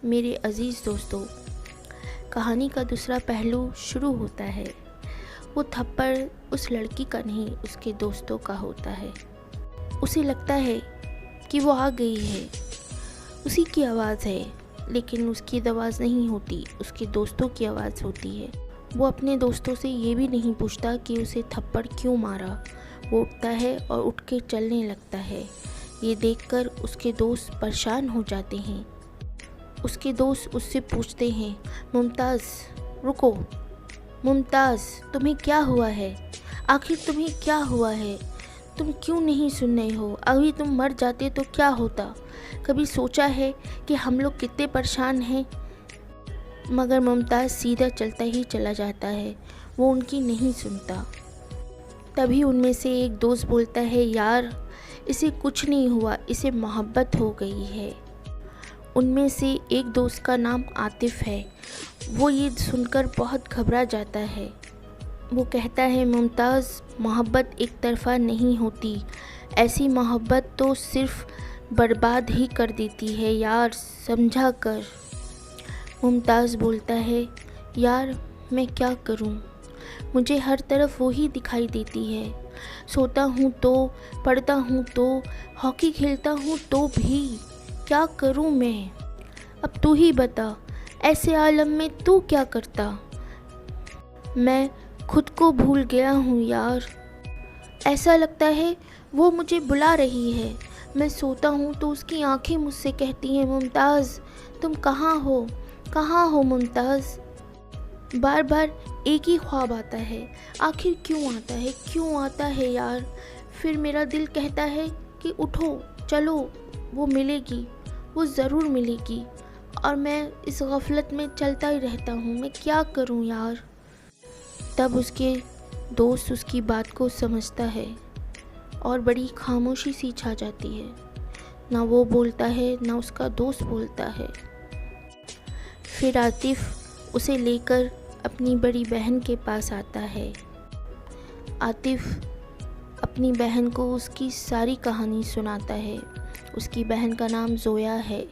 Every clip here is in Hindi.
मेरे अज़ीज़ दोस्तों, कहानी का दूसरा पहलू शुरू होता है। वो थप्पड़ उस लड़की का नहीं, उसके दोस्तों का होता है। उसे लगता है कि वो आ गई है, उसी की आवाज़ है, लेकिन उसकी आवाज़ नहीं होती, उसके दोस्तों की आवाज़ होती है। वो अपने दोस्तों से ये भी नहीं पूछता कि उसे थप्पड़ क्यों मारा। वो उठता है और उठ के चलने लगता है। ये देखकर उसके दोस्त परेशान हो जाते हैं। उसके दोस्त उससे पूछते हैं, मुमताज़ रुको, मुमताज़ तुम्हें क्या हुआ है? आखिर तुम्हें क्या हुआ है? तुम क्यों नहीं सुन रहे हो? अभी तुम मर जाते तो क्या होता? कभी सोचा है कि हम लोग कितने परेशान हैं? मगर मुमताज़ सीधा चलता ही चला जाता है, वो उनकी नहीं सुनता। तभी उनमें से एक दोस्त बोलता है, यार इसे कुछ नहीं हुआ, इसे मोहब्बत हो गई है। उनमें से एक दोस्त का नाम आतिफ़ है। वो ये सुनकर बहुत घबरा जाता है। वो कहता है, मुमताज़ मोहब्बत एक तरफ़ा नहीं होती, ऐसी मोहब्बत तो सिर्फ़ बर्बाद ही कर देती है यार, समझा कर। मुमताज़ बोलता है, यार मैं क्या करूं? मुझे हर तरफ वही दिखाई देती है। सोता हूँ तो, पढ़ता हूँ तो, हॉकी खेलता हूँ तो भी क्या करूं मैं? अब तू ही बता, ऐसे आलम में तू क्या करता? मैं खुद को भूल गया हूँ यार। ऐसा लगता है वो मुझे बुला रही है। मैं सोता हूँ तो उसकी आंखें मुझसे कहती हैं, मुमताज़ तुम कहाँ हो, कहाँ हो मुमताज़? बार बार एक ही ख्वाब आता है। आखिर क्यों आता है, क्यों आता है यार? फिर मेरा दिल कहता है कि उठो, चलो, वो मिलेगी, वो ज़रूर मिलेगी। और मैं इस गफलत में चलता ही रहता हूँ। मैं क्या करूँ यार? तब उसके दोस्त उसकी बात को समझता है और बड़ी खामोशी सी छा जाती है। ना वो बोलता है, ना उसका दोस्त बोलता है। फिर आतिफ़ उसे लेकर अपनी बड़ी बहन के पास आता है। आतिफ़ अपनी बहन को उसकी सारी कहानी सुनाता है। उसकी बहन का नाम ज़ोया है।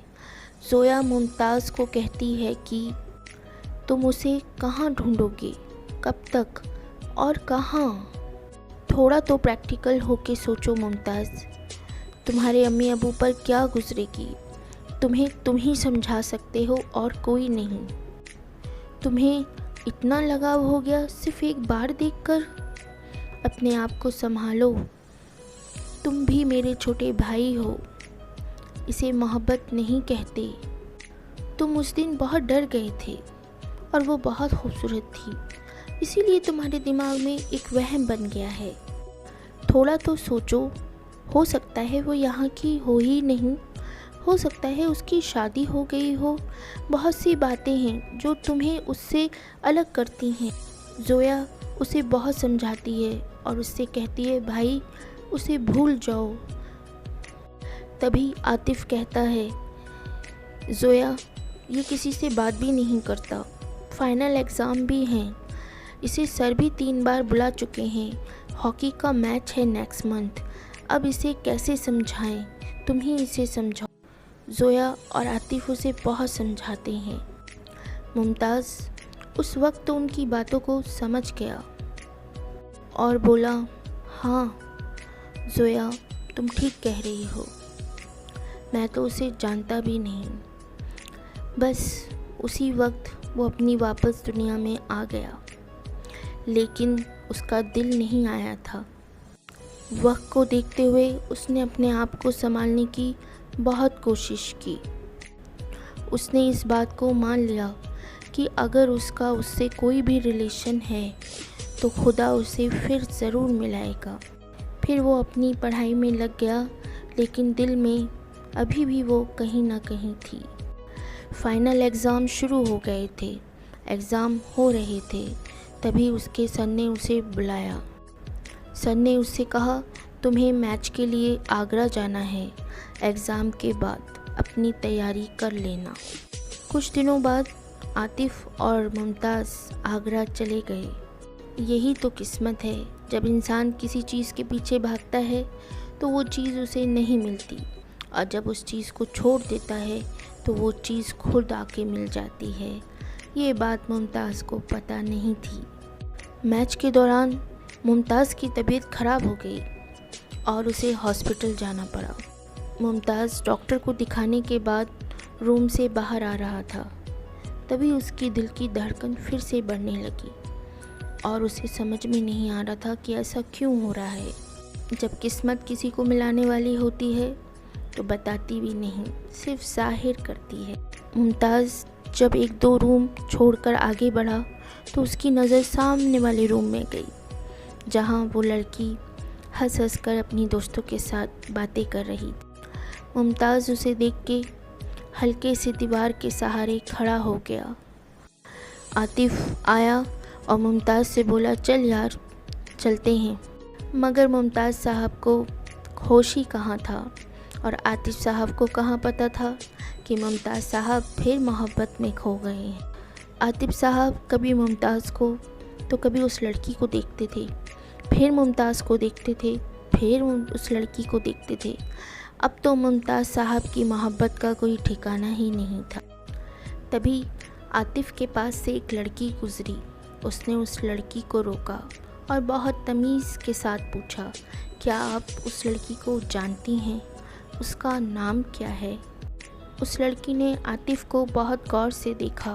ज़ोया मुमताज़ को कहती है कि तुम उसे कहाँ ढूंढोगे, कब तक और कहाँ? थोड़ा तो प्रैक्टिकल होके सोचो मुमताज़, तुम्हारे अम्मी अबू पर क्या गुजरेगी? तुम्हें तुम ही समझा सकते हो और कोई नहीं। तुम्हें इतना लगाव हो गया सिर्फ एक बार देखकर? अपने आप को संभालो, तुम भी मेरे छोटे भाई हो। इसे मोहब्बत नहीं कहते। तुम उस दिन बहुत डर गए थे और वो बहुत खूबसूरत थी, इसीलिए तुम्हारे दिमाग में एक वहम बन गया है। थोड़ा तो सोचो, हो सकता है वो यहाँ की हो ही नहीं, हो सकता है उसकी शादी हो गई हो। बहुत सी बातें हैं जो तुम्हें उससे अलग करती हैं। ज़ोया उसे बहुत समझाती है और उससे कहती है, भाई उसे भूल जाओ। तभी आतिफ़ कहता है, ज़ोया ये किसी से बात भी नहीं करता, फाइनल एग्ज़ाम भी हैं, इसे सर भी 3 बार बुला चुके हैं, हॉकी का मैच है नेक्स्ट मंथ, अब इसे कैसे समझाएं? तुम ही इसे समझाओ। ज़ोया और आतिफ़ उसे बहुत समझाते हैं। मुमताज़ उस वक्त तो उनकी बातों को समझ गया और बोला, हाँ ज़ोया तुम ठीक कह रही हो, मैं तो उसे जानता भी नहीं। बस उसी वक्त वो अपनी वापस दुनिया में आ गया, लेकिन उसका दिल नहीं आया था। वक्त को देखते हुए उसने अपने आप को संभालने की बहुत कोशिश की। उसने इस बात को मान लिया कि अगर उसका उससे कोई भी रिलेशन है तो खुदा उसे फिर ज़रूर मिलाएगा। फिर वो अपनी पढ़ाई में लग गया, लेकिन दिल में अभी भी वो कहीं ना कहीं थी। फाइनल एग्ज़ाम शुरू हो गए थे, एग्ज़ाम हो रहे थे, तभी उसके सर ने उसे बुलाया। सर ने उससे कहा, तुम्हें मैच के लिए आगरा जाना है, एग्ज़ाम के बाद अपनी तैयारी कर लेना। कुछ दिनों बाद आतिफ़ और मुमताज़ आगरा चले गए। यही तो किस्मत है, जब इंसान किसी चीज़ के पीछे भागता है तो वो चीज़ उसे नहीं मिलती, और जब उस चीज़ को छोड़ देता है तो वो चीज़ खुद आके मिल जाती है। ये बात मुमताज़ को पता नहीं थी। मैच के दौरान मुमताज़ की तबीयत ख़राब हो गई और उसे हॉस्पिटल जाना पड़ा। मुमताज़ डॉक्टर को दिखाने के बाद रूम से बाहर आ रहा था, तभी उसकी दिल की धड़कन फिर से बढ़ने लगी और उसे समझ में नहीं आ रहा था कि ऐसा क्यों हो रहा है। जब किस्मत किसी को मिलाने वाली होती है तो बताती भी नहीं, सिर्फ ज़ाहिर करती है। मुमताज़ जब 1-2 रूम छोड़कर आगे बढ़ा तो उसकी नज़र सामने वाले रूम में गई, जहां वो लड़की हंस हंस कर अपनी दोस्तों के साथ बातें कर रही थी। मुमताज़ उसे देख के हल्के से दीवार के सहारे खड़ा हो गया। आतिफ आया और मुमताज़ से बोला, चल यार चलते हैं। मगर मुमताज़ साहब को होश ही कहाँ था और आतिफ साहब को कहाँ पता था कि मुमताज़ साहब फिर मोहब्बत में खो गए हैं। आतिफ साहब कभी मुमताज़ को तो कभी उस लड़की को देखते थे, फिर मुमताज़ को देखते थे, फिर उस लड़की को देखते थे। अब तो मुमताज़ साहब की मोहब्बत का कोई ठिकाना ही नहीं था। तभी आतिफ के पास से एक लड़की गुजरी। उसने उस लड़की को रोका और बहुत तमीज़ के साथ पूछा, क्या आप उस लड़की को जानती हैं? उसका नाम क्या है? उस लड़की ने आतिफ को बहुत गौर से देखा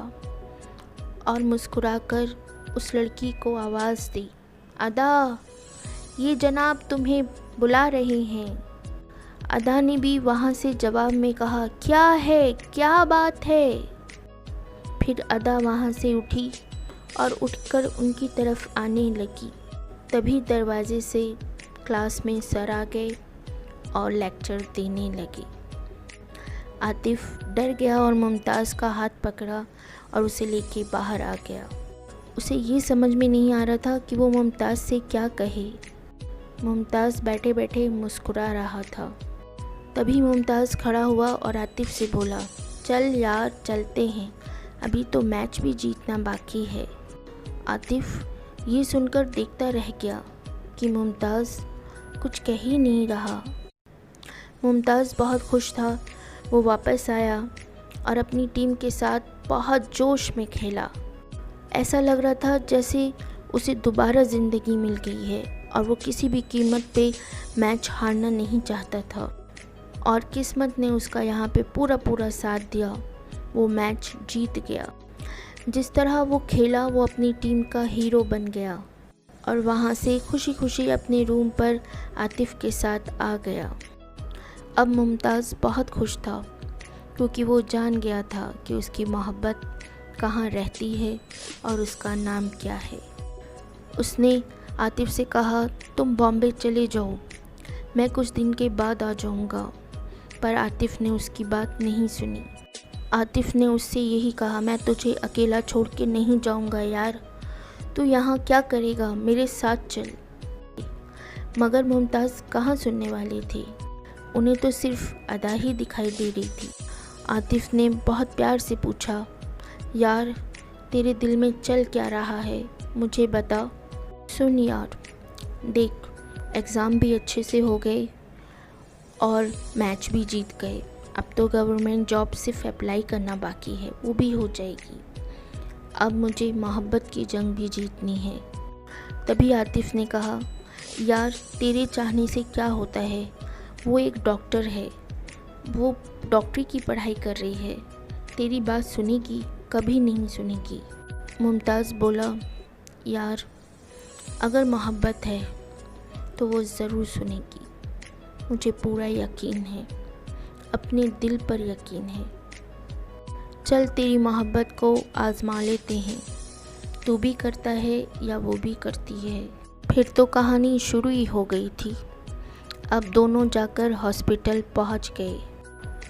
और मुस्कुराकर उस लड़की को आवाज़ दी, अदा, ये जनाब तुम्हें बुला रहे हैं। अदा ने भी वहाँ से जवाब में कहा, क्या है, क्या बात है? फिर अदा वहाँ से उठी और उठकर उनकी तरफ आने लगी। तभी दरवाजे से क्लास में सर आ गए और लेक्चर देने लगे। आतिफ डर गया और मुमताज़ का हाथ पकड़ा और उसे लेके बाहर आ गया। उसे ये समझ में नहीं आ रहा था कि वो मुमताज़ से क्या कहे। मुमताज़ बैठे बैठे मुस्कुरा रहा था। तभी मुमताज़ खड़ा हुआ और आतिफ से बोला, चल यार चलते हैं, अभी तो मैच भी जीतना बाकी है। आतिफ ये सुनकर देखता रह गया कि मुमताज़ कुछ कह ही नहीं रहा। मुमताज़ बहुत खुश था। वो वापस आया और अपनी टीम के साथ बहुत जोश में खेला। ऐसा लग रहा था जैसे उसे दोबारा ज़िंदगी मिल गई है और वो किसी भी कीमत पे मैच हारना नहीं चाहता था। और किस्मत ने उसका यहाँ पे पूरा साथ दिया। वो मैच जीत गया। जिस तरह वो खेला वो अपनी टीम का हीरो बन गया और वहाँ से खुशी खुशी अपने रूम पर आतिफ के साथ आ गया। अब मुमताज़ बहुत खुश था क्योंकि वो जान गया था कि उसकी मोहब्बत कहाँ रहती है और उसका नाम क्या है। उसने आतिफ से कहा, तुम बॉम्बे चले जाओ, मैं कुछ दिन के बाद आ जाऊँगा। पर आतिफ ने उसकी बात नहीं सुनी। आतिफ ने उससे यही कहा, मैं तुझे अकेला छोड़ के नहीं जाऊँगा यार, तू यहाँ क्या करेगा, मेरे साथ चल। मगर मुमताज़ कहाँ सुनने वाली थी। उन्हें तो सिर्फ अदा ही दिखाई दे रही थी। आतिफ ने बहुत प्यार से पूछा, यार तेरे दिल में चल क्या रहा है, मुझे बता। सुन यार, देख एग्ज़ाम भी अच्छे से हो गए और मैच भी जीत गए। अब तो गवर्नमेंट जॉब सिर्फ अप्लाई करना बाकी है, वो भी हो जाएगी। अब मुझे मोहब्बत की जंग भी जीतनी है। तभी आतिफ ने कहा, यार तेरे चाहने से क्या होता है, वो एक डॉक्टर है, वो डॉक्टरी की पढ़ाई कर रही है, तेरी बात सुनेगी? कभी नहीं सुनेगी। मुमताज़ बोला, यार अगर मोहब्बत है तो वो ज़रूर सुनेगी, मुझे पूरा यकीन है, अपने दिल पर यकीन है। चल तेरी मोहब्बत को आज़मा लेते हैं, तू भी करता है या वो भी करती है। फिर तो कहानी शुरू ही हो गई थी। अब दोनों जाकर हॉस्पिटल पहुंच गए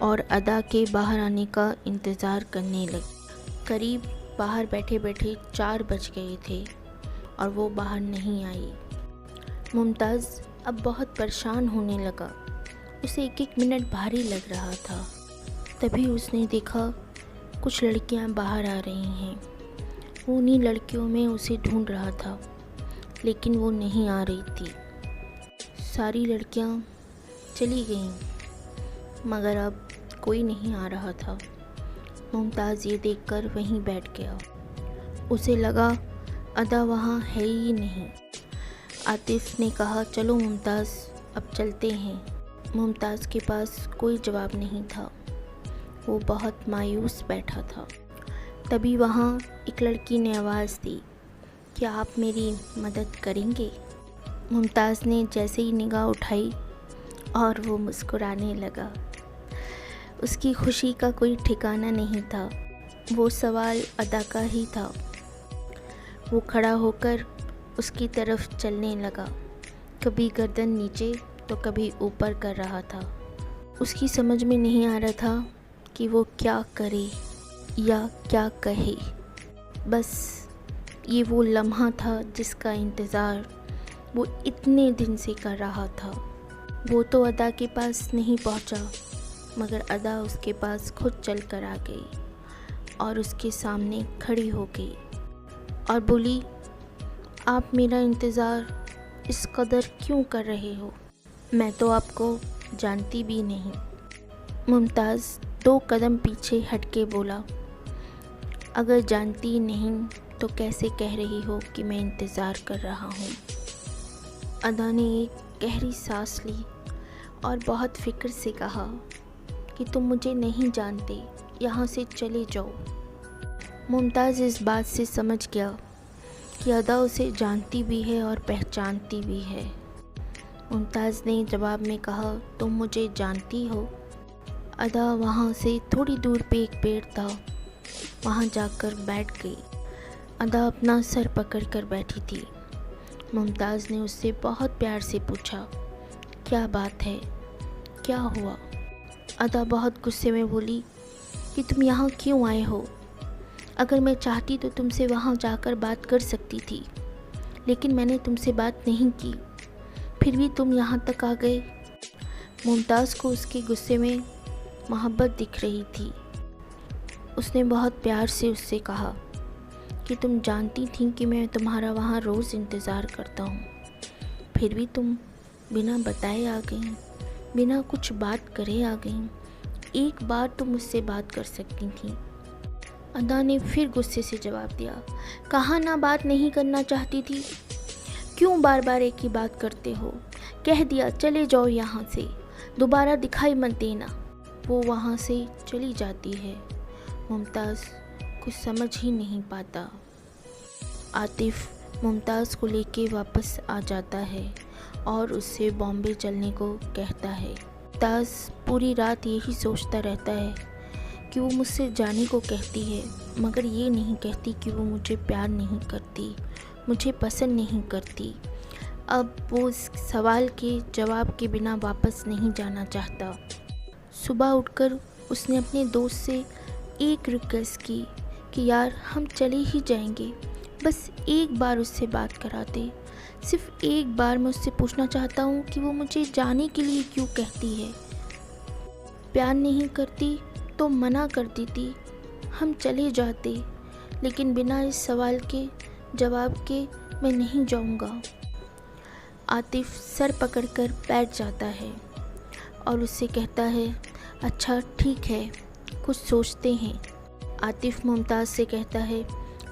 और अदा के बाहर आने का इंतज़ार करने लगे। करीब बाहर बैठे बैठे 4 बज गए थे और वो बाहर नहीं आई। मुमताज़ अब बहुत परेशान होने लगा। उसे एक एक मिनट भारी लग रहा था। तभी उसने देखा कुछ लड़कियां बाहर आ रही हैं। वो उन्हीं लड़कियों में उसे ढूंढ रहा था, लेकिन वो नहीं आ रही थी। सारी लड़कियां चली गईं, मगर अब कोई नहीं आ रहा था। मुमताज़ ये देखकर वहीं बैठ गया। उसे लगा अदा वहाँ है ही नहीं। आतिफ़ ने कहा, चलो मुमताज़, अब चलते हैं। मुमताज़ के पास कोई जवाब नहीं था। वो बहुत मायूस बैठा था। तभी वहाँ एक लड़की ने आवाज़ दी, क्या आप मेरी मदद करेंगे? मुमताज़ ने जैसे ही निगाह उठाई और वो मुस्कुराने लगा। उसकी खुशी का कोई ठिकाना नहीं था। वो सवाल अदा का ही था। वो खड़ा होकर उसकी तरफ चलने लगा, कभी गर्दन नीचे तो कभी ऊपर कर रहा था। उसकी समझ में नहीं आ रहा था कि वो क्या करे या क्या कहे। बस ये वो लम्हा था जिसका इंतज़ार वो इतने दिन से कर रहा था। वो तो अदा के पास नहीं पहुंचा, मगर अदा उसके पास खुद चल कर आ गई और उसके सामने खड़ी हो गई और बोली, आप मेरा इंतज़ार इस कदर क्यों कर रहे हो? मैं तो आपको जानती भी नहीं। मुमताज़ 2 कदम पीछे हट के बोला, अगर जानती नहीं तो कैसे कह रही हो कि मैं इंतज़ार कर रहा हूँ? अदा ने एक गहरी सांस ली और बहुत फ़िक्र से कहा कि तुम मुझे नहीं जानते, यहाँ से चले जाओ। मुमताज़ इस बात से समझ गया कि अदा उसे जानती भी है और पहचानती भी है। मुमताज़ ने जवाब में कहा, तुम मुझे जानती हो? अदा वहाँ से थोड़ी दूर पे एक पेड़ था, वहाँ जाकर बैठ गई। अदा अपना सर पकड़ कर बैठी थी। मुमताज़ ने उससे बहुत प्यार से पूछा, क्या बात है, क्या हुआ? अदा बहुत गुस्से में बोली कि तुम यहाँ क्यों आए हो? अगर मैं चाहती तो तुमसे वहाँ जाकर बात कर सकती थी, लेकिन मैंने तुमसे बात नहीं की, फिर भी तुम यहाँ तक आ गए। मुमताज़ को उसके गुस्से में मोहब्बत दिख रही थी। उसने बहुत प्यार से उससे कहा कि तुम जानती थी कि मैं तुम्हारा वहाँ रोज़ इंतज़ार करता हूँ, फिर भी तुम बिना बताए आ गई, बिना कुछ बात करे आ गई। एक बार तुम मुझसे बात कर सकती थी। अदा ने फिर गुस्से से जवाब दिया, कहाँ ना बात नहीं करना चाहती थी? क्यों बार बार एक ही बात करते हो? कह दिया चले जाओ यहाँ से, दोबारा दिखाई मत देना। वो वहाँ से चली जाती है। मुमताज़ कुछ समझ ही नहीं पाता। आतिफ़ मुमताज़ को लेके वापस आ जाता है और उससे बॉम्बे चलने को कहता है। मुमताज़ पूरी रात यही सोचता रहता है कि वो मुझसे जाने को कहती है, मगर ये नहीं कहती कि वो मुझे प्यार नहीं करती, मुझे पसंद नहीं करती। अब वो इस सवाल के जवाब के बिना वापस नहीं जाना चाहता। सुबह उठकर उसने अपने दोस्त से एक रिक्वेस्ट की कि यार हम चले ही जाएंगे, बस एक बार उससे बात करा दे। सिर्फ एक बार मैं उससे पूछना चाहता हूँ कि वो मुझे जाने के लिए क्यों कहती है। प्यार नहीं करती तो मना कर देती, हम चले जाते, लेकिन बिना इस सवाल के जवाब के मैं नहीं जाऊँगा। आतिफ़ सर पकड़कर बैठ जाता है और उससे कहता है, अच्छा ठीक है, कुछ सोचते हैं। आतिफ़ मुमताज़ से कहता है,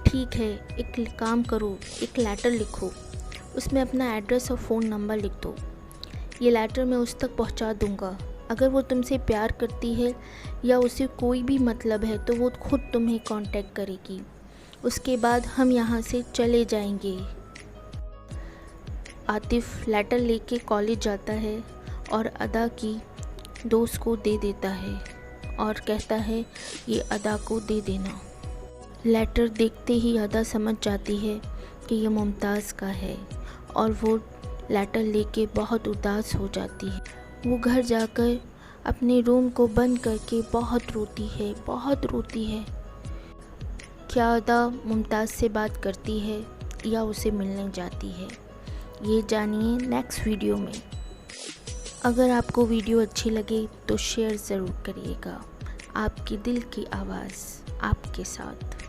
ठीक है, एक काम करो, एक लेटर लिखो, उसमें अपना एड्रेस और फ़ोन नंबर लिख दो। ये लेटर मैं उस तक पहुंचा दूंगा। अगर वो तुमसे प्यार करती है या उसे कोई भी मतलब है तो वो खुद तुम्हें कांटेक्ट करेगी। उसके बाद हम यहाँ से चले जाएंगे। आतिफ़ लेटर लेके कॉलेज जाता है और अदा की दोस्त को दे देता है और कहता है, ये अदा को दे देना। लेटर देखते ही अदा समझ जाती है कि ये मुमताज़ का है और वो लेटर लेके बहुत उदास हो जाती है। वो घर जाकर अपने रूम को बंद करके बहुत रोती है, बहुत रोती है। क्या अदा मुमताज़ से बात करती है या उसे मिलने जाती है, ये जानिए नेक्स्ट वीडियो में। अगर आपको वीडियो अच्छी लगे तो शेयर ज़रूर करिएगा। आपकी दिल की आवाज़ आपके साथ।